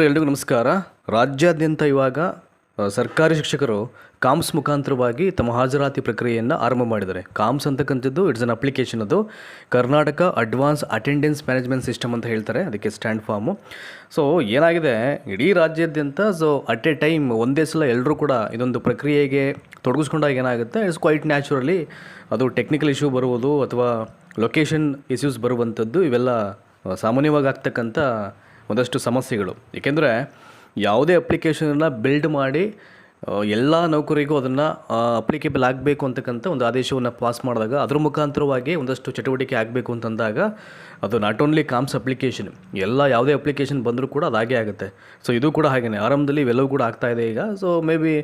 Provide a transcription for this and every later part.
ಎಲ್ರಿಗೂ ನಮಸ್ಕಾರ. ರಾಜ್ಯಾದ್ಯಂತ ಇವಾಗ ಸರ್ಕಾರಿ ಶಿಕ್ಷಕರು ಕಾಮ್ಸ್ ಮುಖಾಂತರವಾಗಿ ತಮ್ಮ ಹಾಜರಾತಿ ಪ್ರಕ್ರಿಯೆಯನ್ನು ಆರಂಭ ಮಾಡಿದ್ದಾರೆ. ಕಾಮ್ಸ್ ಅಂತಕ್ಕಂಥದ್ದು ಇಟ್ಸ್ ಅನ್ ಅಪ್ಲಿಕೇಶನ್. ಅದು Karnataka advance attendance management system ಅಂತ ಹೇಳ್ತಾರೆ, ಅದಕ್ಕೆ ಸ್ಟ್ಯಾಂಡ್ ಫಾರ್ಮು. ಸೊ ಏನಾಗಿದೆ, ಇಡೀ ರಾಜ್ಯಾದ್ಯಂತ ಅಟ್ ಎ ಟೈಮ್ ಒಂದೇ ಸಲ ಎಲ್ಲರೂ ಕೂಡ ಇದೊಂದು ಪ್ರಕ್ರಿಯೆಗೆ ತೊಡಗಿಸ್ಕೊಂಡಾಗ ಏನಾಗುತ್ತೆ, ಇಟ್ಸ್ ಕ್ವೈಟ್ ನ್ಯಾಚುರಲಿ ಅದು ಟೆಕ್ನಿಕಲ್ ಇಶ್ಯೂ ಬರುವುದು ಅಥವಾ ಲೊಕೇಶನ್ ಇಶ್ಯೂಸ್ ಬರುವಂಥದ್ದು ಇವೆಲ್ಲ ಸಾಮಾನ್ಯವಾಗಿ ಆಗ್ತಕ್ಕಂಥ ಒಂದಷ್ಟು ಸಮಸ್ಯೆಗಳು. ಏಕೆಂದರೆ ಯಾವುದೇ ಅಪ್ಲಿಕೇಶನನ್ನು ಬಿಲ್ಡ್ ಮಾಡಿ ಎಲ್ಲ ನೌಕರಿಗೂ ಅದನ್ನು ಅಪ್ಲಿಕೇಬಲ್ ಆಗಬೇಕು ಅಂತಕ್ಕಂಥ ಒಂದು ಆದೇಶವನ್ನು ಪಾಸ್ ಮಾಡಿದಾಗ ಅದ್ರ ಮುಖಾಂತರವಾಗಿ ಒಂದಷ್ಟು ಚಟುವಟಿಕೆ ಆಗಬೇಕು ಅಂತಂದಾಗ ಅದು ನಾಟ್ ಓನ್ಲಿ ಕಾಮ್ಸ್ ಅಪ್ಲಿಕೇಶನ್, ಯಾವುದೇ ಅಪ್ಲಿಕೇಶನ್ ಬಂದರೂ ಕೂಡ ಅದಾಗೇ ಆಗುತ್ತೆ. ಸೊ ಇದು ಕೂಡ ಹಾಗೆಯೇ ಆರಂಭದಲ್ಲಿ ಇವೆಲ್ಲವೂ ಕೂಡ ಆಗ್ತಾಯಿದೆ ಈಗ. ಸೊ ಮೇ ಬಿ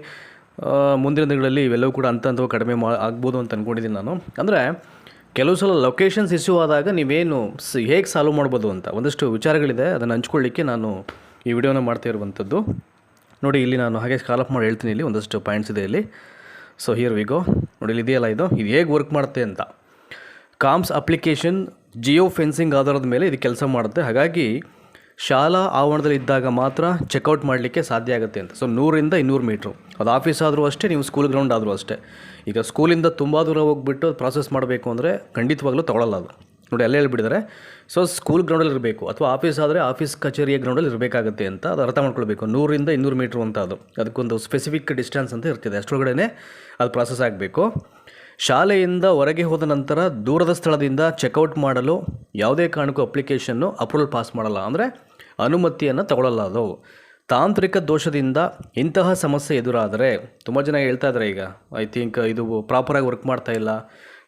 ಮುಂದಿನ ದಿನಗಳಲ್ಲಿ ಇವೆಲ್ಲವೂ ಕೂಡ ಹಂತ ಕಡಿಮೆ ಆಗ್ಬೋದು ಅಂತ ಅಂದ್ಕೊಂಡಿದ್ದೀನಿ ನಾನು. ಅಂದರೆ ಕೆಲವು ಸಲ ಲೊಕೇಶನ್ಸ್ ಇಶ್ಯೂ ಆದಾಗ ನೀವೇನು ಹೇಗೆ ಸಾಲ್ವ್ ಮಾಡ್ಬೋದು ಅಂತ ಒಂದಷ್ಟು ವಿಚಾರಗಳಿದೆ, ಅದನ್ನು ಹಂಚ್ಕೊಳ್ಳಿಕ್ಕೆ ನಾನು ಈ ವಿಡಿಯೋನ ಮಾಡ್ತಾ ಇರುವಂಥದ್ದು. ನೋಡಿ, ಇಲ್ಲಿ ನಾನು ಹಾಗೆ ಸ್ಕಾಲಪ್ ಮಾಡಿ ಹೇಳ್ತೀನಿ. ಇಲ್ಲಿ ಒಂದಷ್ಟು ಪಾಯಿಂಟ್ಸ್ ಇದೆ ಇಲ್ಲಿ. So here we go. ನೋಡಿ, ಇಲ್ಲಿ ಇದೆಯಲ್ಲ, ಇದು ಹೇಗೆ ವರ್ಕ್ ಮಾಡುತ್ತೆ ಅಂತ. ಕಾಮ್ಸ್ ಅಪ್ಲಿಕೇಶನ್ ಜಿಯೋ ಫೆನ್ಸಿಂಗ್ ಆಧಾರದ ಮೇಲೆ ಇದು ಕೆಲಸ ಮಾಡುತ್ತೆ. ಹಾಗಾಗಿ ಶಾಲಾ ಆವರಣದಲ್ಲಿ ಇದ್ದಾಗ ಮಾತ್ರ ಚೆಕ್ಔಟ್ ಮಾಡಲಿಕ್ಕೆ ಸಾಧ್ಯ ಆಗುತ್ತೆ ಅಂತ. ಸೊ 100ರಿಂದ 200 ಮೀಟ್ರು, ಅದು ಆಫೀಸ್ ಆದರೂ ಅಷ್ಟೇ, ನೀವು ಸ್ಕೂಲ್ ಗ್ರೌಂಡ್ ಆದರೂ ಅಷ್ಟೇ. ಈಗ ಸ್ಕೂಲಿಂದ ತುಂಬ ದೂರ ಹೋಗ್ಬಿಟ್ಟು ಪ್ರಾಸೆಸ್ ಮಾಡಬೇಕು ಅಂದರೆ ಖಂಡಿತವಾಗ್ಲೂ ತೊಗೊಳ್ಳಲ್ಲ ಅದು. ನೋಡಿ, ಅಲ್ಲೇ ಹೇಳ್ಬಿಟ್ಟಿದ್ದಾರೆ. ಸೊ ಸ್ಕೂಲ್ ಗ್ರೌಂಡಲ್ಲಿ ಇರಬೇಕು ಅಥವಾ ಆಫೀಸ್ ಆದರೆ ಆಫೀಸ್ ಕಚೇರಿಯ ಗ್ರೌಂಡಲ್ಲಿ ಇರಬೇಕಾಗುತ್ತೆ ಅಂತ ಅದು ಅರ್ಥ ಮಾಡ್ಕೊಳ್ಬೇಕು. 100ರಿಂದ 200 ಮೀಟ್ರು ಅಂತ ಅದಕ್ಕೊಂದು ಸ್ಪೆಸಿಫಿಕ್ ಡಿಸ್ಟೆನ್ಸ್ ಅಂತ ಇರ್ತಿದೆ, ಅಷ್ಟರೊಳಗಡೆ ಅದು ಪ್ರಾಸೆಸ್ ಆಗಬೇಕು. ಶಾಲೆಯಿಂದ ಹೊರಗೆ ಹೋದ ನಂತರ ದೂರದ ಸ್ಥಳದಿಂದ ಚೆಕ್ಔಟ್ ಮಾಡಲು ಯಾವುದೇ ಕಾರಣಕ್ಕೂ ಅಪ್ಲಿಕೇಶನ್ನು ಅಪ್ರೂವಲ್ ಪಾಸ್ ಮಾಡಲ್ಲ, ಅಂದರೆ ಅನುಮತಿಯನ್ನು ತಗೊಳ್ಳಲ್ಲ ಅದು. ತಾಂತ್ರಿಕ ದೋಷದಿಂದ ಇಂತಹ ಸಮಸ್ಯೆ ಎದುರಾದರೆ, ತುಂಬ ಜನ ಹೇಳ್ತಾ ಇದ್ದಾರೆ ಈಗ, ಐ ಥಿಂಕ್ ಇದು ಪ್ರಾಪರಾಗಿ ವರ್ಕ್ ಮಾಡ್ತಾಯಿಲ್ಲ,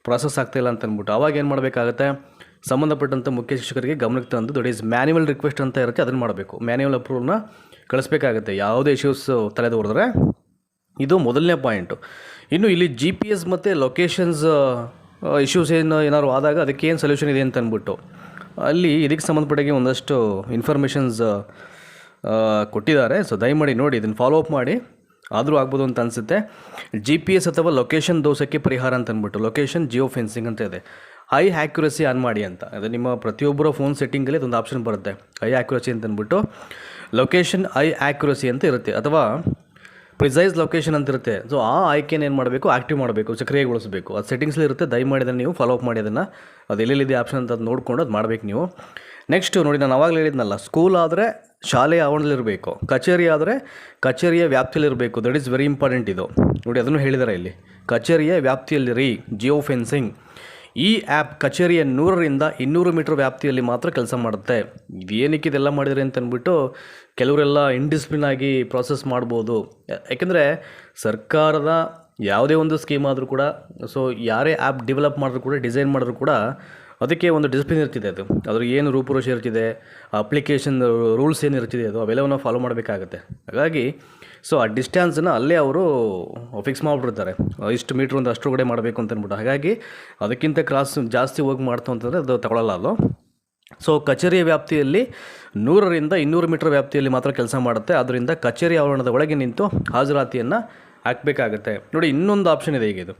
ಪ್ರಾಸೆಸ್ ಆಗ್ತಾಯಿಲ್ಲ ಅಂತ ಅಂದ್ಬಿಟ್ಟು, ಅವಾಗ ಏನು ಮಾಡಬೇಕಾಗತ್ತೆ, ಸಂಬಂಧಪಟ್ಟಂಥ ಮುಖ್ಯ ಶಿಕ್ಷಕರಿಗೆ ಗಮನಕ್ಕೆ ತಂದು ದಟ್ ಈಸ್ ಮ್ಯಾನ್ಯುವಲ್ ರಿಕ್ವೆಸ್ಟ್ ಅಂತ ಇರುತ್ತೆ, ಅದನ್ನು ಮಾಡಬೇಕು. ಮ್ಯಾನ್ಯುವಲ್ ಅಪ್ರೂವಲ್ನ ಕಳಿಸ್ಬೇಕಾಗತ್ತೆ ಯಾವುದೇ ಇಶ್ಯೂಸ್ ತಲೆದೋರಿದ್ರೆ. ಇದು ಮೊದಲನೇ ಪಾಯಿಂಟು. ಇನ್ನು ಇಲ್ಲಿ GPS ಮತ್ತು ಲೊಕೇಶನ್ಸ್ ಇಶ್ಯೂಸ್ ಏನಾದ್ರು ಆದಾಗ ಅದಕ್ಕೆ ಏನು ಸೊಲ್ಯೂಷನ್ ಇದೆ ಅಂತ ಅಂದ್ಬಿಟ್ಟು ಅಲ್ಲಿ ಇದಕ್ಕೆ ಸಂಬಂಧಪಟ್ಟಾಗೆ ಒಂದಷ್ಟು ಇನ್ಫಾರ್ಮೇಷನ್ಸ್ ಕೊಟ್ಟಿದ್ದಾರೆ. ಸೊ ದಯಮಾಡಿ ನೋಡಿ, ಇದನ್ನು ಫಾಲೋ ಅಪ್ ಮಾಡಿ, ಆದರೂ ಆಗ್ಬೋದು ಅಂತ ಅನಿಸುತ್ತೆ. GPS ಅಥವಾ ಲೊಕೇಶನ್ ದೋಷಕ್ಕೆ ಪರಿಹಾರ ಅಂತ ಅಂದ್ಬಿಟ್ಟು ಲೊಕೇಶನ್ ಜಿಯೋ ಫೆನ್ಸಿಂಗ್ ಅಂತ ಇದೆ. ಹೈ ಆ್ಯಕ್ಯುರಸಿ ಆನ್ ಮಾಡಿ ಅಂತ, ಅದು ನಿಮ್ಮ ಪ್ರತಿಯೊಬ್ಬರ ಫೋನ್ ಸೆಟ್ಟಿಂಗಲ್ಲಿ ಅದೊಂದು ಆಪ್ಷನ್ ಬರುತ್ತೆ, ಹೈ ಆ್ಯಕ್ಯುರಸಿ ಅಂತ ಅಂದ್ಬಿಟ್ಟು. ಲೊಕೇಶನ್ ಹೈ ಆ್ಯಕ್ಯುರಸಿ ಅಂತ ಇರುತ್ತೆ, ಅಥವಾ ಪ್ರಿಸೈಸ್ ಲೊಕೇಶನ್ ಅಂತ ಇರುತ್ತೆ. ಸೊ ಆ ಆಯ್ಕೆನ ಏನು ಮಾಡಬೇಕು, ಆ್ಯಕ್ಟಿವ್ ಮಾಡಬೇಕು, ಸಕ್ರಿಯಗೊಳಿಸಬೇಕು. ಅದು ಸೆಟ್ಟಿಂಗ್ಸಲ್ಲಿ ಇರುತ್ತೆ, ದಯಮಾಡಿ ಅದನ್ನು ನೀವು ಫಾಲೋ ಅಪ್ ಮಾಡಿ ಅದನ್ನು, ಅದು ಎಲ್ಲೆಲ್ಲಿದೆ ಆಪ್ಷನ್ ಅಂತ ಅದು ನೋಡಿಕೊಂಡು ಅದು ಮಾಡಬೇಕು ನೀವು. ನೆಕ್ಸ್ಟು ನೋಡಿ, ನಾನು ಆವಾಗಲೇ ಹೇಳಿದ್ನಲ್ಲ, ಸ್ಕೂಲ್ ಆದರೆ ಶಾಲೆಯ ಆವರಣದಲ್ಲಿರಬೇಕು, ಕಚೇರಿ ಆದರೆ ಕಚೇರಿಯ ವ್ಯಾಪ್ತಿಯಲ್ಲಿರಬೇಕು. ದಟ್ ಈಸ್ ವೆರಿ ಇಂಪಾರ್ಟೆಂಟ್ ಇದು. ನೋಡಿ, ಅದನ್ನು ಹೇಳಿದ್ದಾರೆ ಇಲ್ಲಿ, ಕಚೇರಿಯ ವ್ಯಾಪ್ತಿಯಲ್ಲಿರಿ, ಜಿಯೋ ಫೆನ್ಸಿಂಗ್. ಈ ಆ್ಯಪ್ ಕಚೇರಿಯ 100ರಿಂದ 200 ಮೀಟರ್ ವ್ಯಾಪ್ತಿಯಲ್ಲಿ ಮಾತ್ರ ಕೆಲಸ ಮಾಡುತ್ತೆ. ಇದು ಏನಕ್ಕೆ ಇದೆಲ್ಲ ಮಾಡಿದರೆ ಅಂತ ಅಂದ್ಬಿಟ್ಟು ಕೆಲವರೆಲ್ಲ ಇಂಡಿಸಿಪ್ಲಿನ್ ಆಗಿ ಪ್ರಾಸೆಸ್ ಮಾಡ್ಬೋದು. ಯಾಕೆಂದರೆ ಸರ್ಕಾರದ ಯಾವುದೇ ಒಂದು ಸ್ಕೀಮ್ ಆದರೂ ಕೂಡ, ಸೊ ಯಾರೇ ಆ್ಯಪ್ ಡೆವಲಪ್ ಮಾಡಿದ್ರು ಕೂಡ, ಡಿಸೈನ್ ಮಾಡಿದ್ರು ಕೂಡ ಅದಕ್ಕೆ ಒಂದು ಡಿಸಿಪ್ಲಿನ್ ಇರ್ತಿದೆ. ಅದ್ರ ಏನು ರೂಪುರೇಷೆ ಇರ್ತಿದೆ, ಅಪ್ಲಿಕೇಶನ್ ರೂಲ್ಸ್ ಏನಿರ್ತಿದೆ, ಅದು ಅವೆಲ್ಲವನ್ನು ಫಾಲೋ ಮಾಡಬೇಕಾಗತ್ತೆ. ಹಾಗಾಗಿ ಸೊ ಆ ಡಿಸ್ಟೆನ್ಸನ್ನು ಅಲ್ಲೇ ಅವರು ಫಿಕ್ಸ್ ಮಾಡಿಬಿಡ್ತಾರೆ, ಇಷ್ಟು ಮೀಟ್ರ್ ಒಂದು ಅಷ್ಟರೊಳಗಡೆ ಮಾಡಬೇಕು ಅಂತ ಅಂದ್ಬಿಟ್ಟು. ಹಾಗಾಗಿ ಅದಕ್ಕಿಂತ ಕ್ರಾಸ್ ಜಾಸ್ತಿ ಹೋಗಿ ಮಾಡ್ತು ಅಂತಂದರೆ ಅದು ತಗೊಳ್ಳಲ್ಲ ಅದು. ಸೊ ಕಚೇರಿಯ ವ್ಯಾಪ್ತಿಯಲ್ಲಿ 100ರಿಂದ 200 ಮೀಟರ್ ವ್ಯಾಪ್ತಿಯಲ್ಲಿ ಮಾತ್ರ ಕೆಲಸ ಮಾಡುತ್ತೆ. ಆದ್ದರಿಂದ ಕಚೇರಿ ಆವರಣದ ಒಳಗೆ ನಿಂತು ಹಾಜರಾತಿಯನ್ನು ಹಾಕಬೇಕಾಗತ್ತೆ. ನೋಡಿ, ಇನ್ನೊಂದು ಆಪ್ಷನ್ ಇದೆ ಈಗ, ಇದು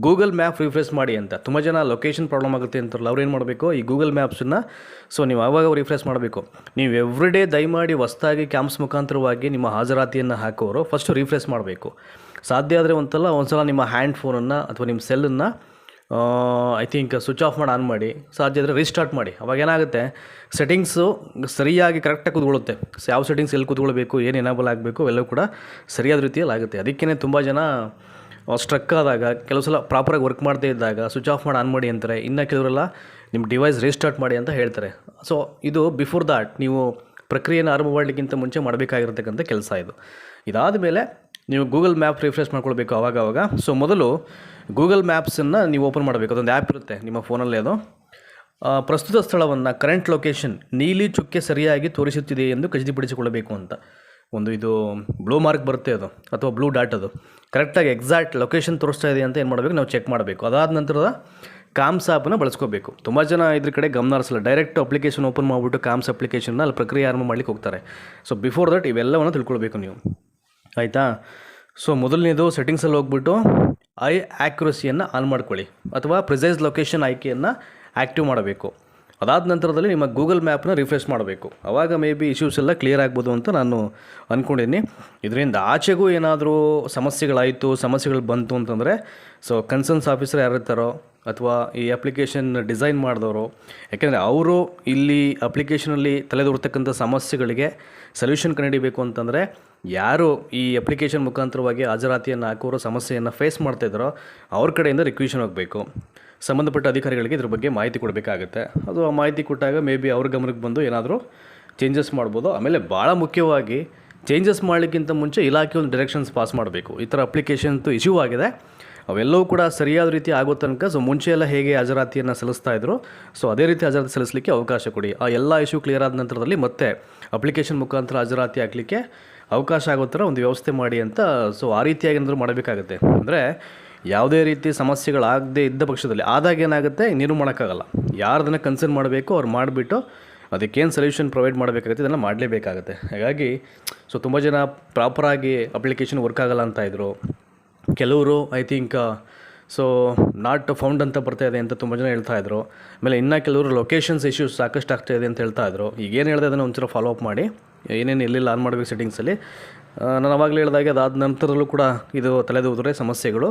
ಗೂಗಲ್ ಮ್ಯಾಪ್ ರಿಫ್ರೆಶ್ ಮಾಡಿ ಅಂತ. ತುಂಬ ಜನ ಲೊಕೇಶನ್ ಪ್ರಾಬ್ಲಮ್ ಆಗುತ್ತೆ ಅಂತಾರಲ್ಲ, ಅವ್ರು ಏನು ಮಾಡಬೇಕು, ಈ ಗೂಗಲ್ ಮ್ಯಾಪ್ಸನ್ನು ಸೊ ನೀವು ಆವಾಗ ರಿಫ್ರೆಶ್ ಮಾಡಬೇಕು. ನೀವು ಎವ್ರಿಡೇ ದಯಮಾಡಿ ಹೊಸದಾಗಿ ಕ್ಯಾಂಪ್ಸ್ ಮುಖಾಂತರವಾಗಿ ನಿಮ್ಮ ಹಾಜರಾತಿಯನ್ನು ಹಾಕೋರು ಫಸ್ಟು ರಿಫ್ರೆಶ್ ಮಾಡಬೇಕು. ಸಾಧ್ಯ ಆದರೆ ಒಂದು ಸಲ ನಿಮ್ಮ ಹ್ಯಾಂಡ್ ಫೋನನ್ನು ಅಥವಾ ನಿಮ್ಮ ಸೆಲ್ಲನ್ನು ಐ ಥಿಂಕ್ ಸ್ವಿಚ್ ಆಫ್ ಮಾಡಿ ಆನ್ ಮಾಡಿ, ಸಾಧ್ಯ ಆದರೆ ರೀಸ್ಟಾರ್ಟ್ ಮಾಡಿ. ಅವಾಗ ಏನಾಗುತ್ತೆ, ಸೆಟ್ಟಿಂಗ್ಸು ಸರಿಯಾಗಿ ಕರೆಕ್ಟಾಗಿ ಕೂತ್ಕೊಳ್ಳುತ್ತೆ. ಸೊ ಯಾವ ಸೆಟ್ಟಿಂಗ್ಸ್ ಎಲ್ಲಿ ಕೂತ್ಕೊಳ್ಬೇಕು, ಏನು ಎನೇಬಲ್ ಆಗಬೇಕು, ಎಲ್ಲವೂ ಕೂಡ ಸರಿಯಾದ ರೀತಿಯಲ್ಲಿ ಆಗುತ್ತೆ. ಅದಕ್ಕೇ ತುಂಬ ಜನ ಸ್ಟ್ರಕ್ ಆದಾಗ, ಕೆಲವು ಸಲ ಪ್ರಾಪರಾಗಿ ವರ್ಕ್ ಮಾಡದೇ ಇದ್ದಾಗ ಸ್ವಿಚ್ ಆಫ್ ಮಾಡಿ ಆನ್ ಮಾಡಿ ಅಂತಾರೆ. ಇನ್ನು ಕೆಲವರೆಲ್ಲ ನಿಮ್ಮ ಡಿವೈಸ್ ರೀಸ್ಟಾರ್ಟ್ ಮಾಡಿ ಅಂತ ಹೇಳ್ತಾರೆ. ಸೊ ಇದು ಬಿಫೋರ್ ದಾಟ್ ನೀವು ಪ್ರಕ್ರಿಯೆಯನ್ನು ಆರಂಭ ಮಾಡಲಿಕ್ಕಿಂತ ಮುಂಚೆ ಮಾಡಬೇಕಾಗಿರ್ತಕ್ಕಂಥ ಕೆಲಸ ಇದು. ಇದಾದ ಮೇಲೆ ನೀವು ಗೂಗಲ್ ಮ್ಯಾಪ್ ರಿಫ್ರೆಶ್ ಮಾಡ್ಕೊಳ್ಬೇಕು ಆವಾಗ. ಸೊ ಮೊದಲು ಗೂಗಲ್ ಮ್ಯಾಪ್ಸನ್ನು ನೀವು ಓಪನ್ ಮಾಡಬೇಕು. ಅದೊಂದು ಆ್ಯಪ್ ಇರುತ್ತೆ ನಿಮ್ಮ ಫೋನಲ್ಲೇ, ಅದು ಪ್ರಸ್ತುತ ಸ್ಥಳವನ್ನು, ಕರೆಂಟ್ ಲೊಕೇಶನ್ ನೀಲಿ ಚುಕ್ಕೆ ಸರಿಯಾಗಿ ತೋರಿಸುತ್ತಿದೆ ಎಂದು ಖಚಿತಪಡಿಸಿಕೊಳ್ಳಬೇಕು ಅಂತ. ಒಂದು ಇದು ಬ್ಲೂ ಮಾರ್ಕ್ ಬರುತ್ತೆ ಅದು, ಅಥವಾ ಬ್ಲೂ ಡಾಟ್, ಅದು ಕರೆಕ್ಟಾಗಿ ಎಕ್ಸಾಕ್ಟ್ ಲೊಕೇಶನ್ ತೋರಿಸ್ತಾ ಇದೆ ಅಂತ ಏನು ಮಾಡಬೇಕು, ನಾವು ಚೆಕ್ ಮಾಡಬೇಕು. ಅದಾದ ನಂತರದ ಕಾಮ್ಸ್ ಆ್ಯಪನ್ನು ಬಳಸ್ಕೋಬೇಕು. ತುಂಬ ಜನ ಇದ್ರ ಕಡೆ ಗಮನ ಹರಿಸಲ್ಲ, ಡೈರೆಕ್ಟ್ ಅಪ್ಲಿಕೇಶನ್ ಓಪನ್ ಮಾಡಿಬಿಟ್ಟು ಕಾಮ್ಸ್ ಅಪ್ಲಿಕೇಶನ್ನ ಅಲ್ಲಿ ಪ್ರಕ್ರಿಯೆ ಆರಂಭ ಮಾಡಲಿಕ್ಕೆ ಹೋಗ್ತಾರೆ. ಸೊ ಬಿಫೋರ್ ದಟ್ ಇವೆಲ್ಲವನ್ನು ತಿಳ್ಕೊಳ್ಬೇಕು ನೀವು, ಆಯಿತಾ. ಸೊ ಮೊದಲನೇದು ಸೆಟ್ಟಿಂಗ್ಸಲ್ಲಿ ಹೋಗ್ಬಿಟ್ಟು ಐ ಆ್ಯಕ್ಯುರಸಿಯನ್ನು ಆನ್ ಮಾಡ್ಕೊಳ್ಳಿ, ಅಥವಾ ಪ್ರಿಸೈಸ್ ಲೊಕೇಶನ್ ಆಯ್ಕೆಯನ್ನು ಆ್ಯಕ್ಟಿವ್ ಮಾಡಬೇಕು. ಅದಾದ ನಂತರದಲ್ಲಿ ನಿಮ್ಮ ಗೂಗಲ್ ಮ್ಯಾಪ್ನ ರಿಫ್ರೆಶ್ ಮಾಡಬೇಕು. ಆವಾಗ ಮೇ ಬಿ ಇಶ್ಯೂಸ್ ಎಲ್ಲ ಕ್ಲಿಯರ್ ಆಗ್ಬೋದು ಅಂತ ನಾನು ಅಂದ್ಕೊಂಡಿದ್ದೀನಿ. ಇದರಿಂದ ಆಚೆಗೂ ಏನಾದರೂ ಸಮಸ್ಯೆಗಳು ಬಂತು ಅಂತಂದರೆ ಸೊ ಕನ್ಸರ್ನ್ಸ್ ಆಫೀಸರ್ ಯಾರು ಇರ್ತಾರೋ ಅಥವಾ ಈ ಅಪ್ಲಿಕೇಶನ್ ಡಿಸೈನ್ ಮಾಡಿದವರು, ಯಾಕೆಂದರೆ ಅವರು ಇಲ್ಲಿ ಅಪ್ಲಿಕೇಶನಲ್ಲಿ ತಲೆದೋರ್ತಕ್ಕಂಥ ಸಮಸ್ಯೆಗಳಿಗೆ ಸೊಲ್ಯೂಷನ್ ಕಂಡುಹಿಡಿಬೇಕು ಅಂತಂದರೆ ಯಾರು ಈ ಅಪ್ಲಿಕೇಶನ್ ಮುಖಾಂತರವಾಗಿ ಹಾಜರಾತಿಯನ್ನು ಹಾಕೋರು ಸಮಸ್ಯೆಯನ್ನು ಫೇಸ್ ಮಾಡ್ತಾಯಿದ್ದಾರೋ ಅವ್ರ ಕಡೆಯಿಂದ ರಿಕ್ವೆಷನ್ ಹೋಗಬೇಕು. ಸಂಬಂಧಪಟ್ಟ ಅಧಿಕಾರಿಗಳಿಗೆ ಇದ್ರ ಬಗ್ಗೆ ಮಾಹಿತಿ ಕೊಡಬೇಕಾಗುತ್ತೆ. ಅದು ಆ ಮಾಹಿತಿ ಕೊಟ್ಟಾಗ ಮೇ ಬಿ ಅವ್ರ ಗಮನಕ್ಕೆ ಬಂದು ಏನಾದರೂ ಚೇಂಜಸ್ ಮಾಡ್ಬೋದು. ಆಮೇಲೆ ಭಾಳ ಮುಖ್ಯವಾಗಿ ಚೇಂಜಸ್ ಮಾಡಲಿಕ್ಕಿಂತ ಮುಂಚೆ ಇಲಾಖೆ ಒಂದು ಡೈರೆಕ್ಷನ್ಸ್ ಪಾಸ್ ಮಾಡಬೇಕು. ಈ ಥರ ಅಪ್ಲಿಕೇಶನ್ತು ಇಶ್ಯೂ ಆಗಿದೆ, ಅವೆಲ್ಲವೂ ಕೂಡ ಸರಿಯಾದ ರೀತಿ ಆಗೋ ತನಕ ಸೊ ಮುಂಚೆ ಎಲ್ಲ ಹೇಗೆ ಹಾಜರಾತಿಯನ್ನು ಸಲ್ಲಿಸ್ತಾಯಿದ್ರು ಸೊ ಅದೇ ರೀತಿ ಹಾಜರಾತಿ ಸಲ್ಲಿಸಲಿಕ್ಕೆ ಅವಕಾಶ ಕೊಡಿ. ಆ ಎಲ್ಲ ಇಶ್ಯೂ ಕ್ಲಿಯರ್ ಆದ ನಂತರದಲ್ಲಿ ಮತ್ತೆ ಅಪ್ಲಿಕೇಶನ್ ಮುಖಾಂತರ ಹಾಜರಾತಿ ಆಗಲಿಕ್ಕೆ ಅವಕಾಶ ಆಗೋ ಥರ ಒಂದು ವ್ಯವಸ್ಥೆ ಮಾಡಿ ಅಂತ. ಸೊ ಆ ರೀತಿಯಾಗಿ ಏನಾದರೂ ಮಾಡಬೇಕಾಗುತ್ತೆ. ಅಂದರೆ ಯಾವುದೇ ರೀತಿ ಸಮಸ್ಯೆಗಳಾಗದೇ ಇದ್ದ ಪಕ್ಷದಲ್ಲಿ ಆದಾಗ ಏನಾಗುತ್ತೆ, ಇನ್ನೇನು ಮಾಡೋಕ್ಕಾಗಲ್ಲ. ಯಾರದನ್ನು ಕನ್ಸರ್ನ್ ಮಾಡಬೇಕು ಅವ್ರು ಮಾಡಿಬಿಟ್ಟು ಅದಕ್ಕೇನು ಸೊಲ್ಯೂಷನ್ ಪ್ರೊವೈಡ್ ಮಾಡಬೇಕಾಗುತ್ತೆ ಇದನ್ನು ಮಾಡಲೇಬೇಕಾಗುತ್ತೆ. ಹಾಗಾಗಿ ಸೊ ತುಂಬ ಜನ ಪ್ರಾಪರಾಗಿ ಅಪ್ಲಿಕೇಶನ್ ವರ್ಕ್ ಆಗಲ್ಲ ಅಂತ ಇದ್ದರು. ಕೆಲವರು I think so not found ಅಂತ ಬರ್ತಾಯಿದೆ ಅಂತ ತುಂಬ ಜನ ಹೇಳ್ತಾಯಿದ್ರು. ಆಮೇಲೆ ಇನ್ನೂ ಕೆಲವರು ಲೊಕೇಶನ್ಸ್ ಇಶ್ಯೂಸ್ ಸಾಕಷ್ಟು ಆಗ್ತಾಯಿದೆ ಅಂತ ಹೇಳ್ತಾಯಿದ್ರು. ಈಗೇನು ಹೇಳಿದೆ ಅದನ್ನು ಒಂಚೂರು ಫಾಲೋ ಅಪ್ ಮಾಡಿ ಏನೇನು ಎಲ್ಲೆಲ್ಲ ಆನ್ ಮಾಡಬೇಕು ಸೆಟ್ಟಿಂಗ್ಸಲ್ಲಿ. ನಾನು ಅವಾಗಲೇ ಹೇಳಿದಾಗೆ ಅದಾದ ನಂತರದಲ್ಲೂ ಕೂಡ ಇದು ತಲೆದೂದರೆ ಸಮಸ್ಯೆಗಳು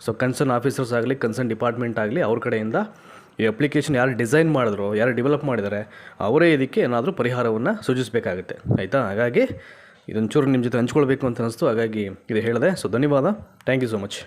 ಸೊ ಕನ್ಸರ್ನ್ ಆಫೀಸರ್ಸ್ ಆಗಲಿ ಕನ್ಸರ್ನ್ ಡಿಪಾರ್ಟ್ಮೆಂಟ್ ಆಗಲಿ ಅವ್ರ ಕಡೆಯಿಂದ ಈ ಅಪ್ಲಿಕೇಶನ್ ಯಾರು ಡಿಸೈನ್ ಮಾಡಿದ್ರು, ಯಾರು ಡೆವಲಪ್ ಮಾಡಿದ್ದಾರೆ ಅವರೇ ಇದಕ್ಕೆ ಏನಾದರೂ ಪರಿಹಾರವನ್ನು ಸೂಚಿಸಬೇಕಾಗುತ್ತೆ. ಆಯಿತಾ? ಹಾಗಾಗಿ ಇದೊಂಚೂರು ನಿಮ್ಮ ಜೊತೆ ಹಂಚ್ಕೊಳ್ಬೇಕು ಅಂತ ಅನಿಸ್ತು, ಹಾಗಾಗಿ ಇದು ಹೇಳಿದೆ. ಸೊ ಧನ್ಯವಾದ. Thank you so much.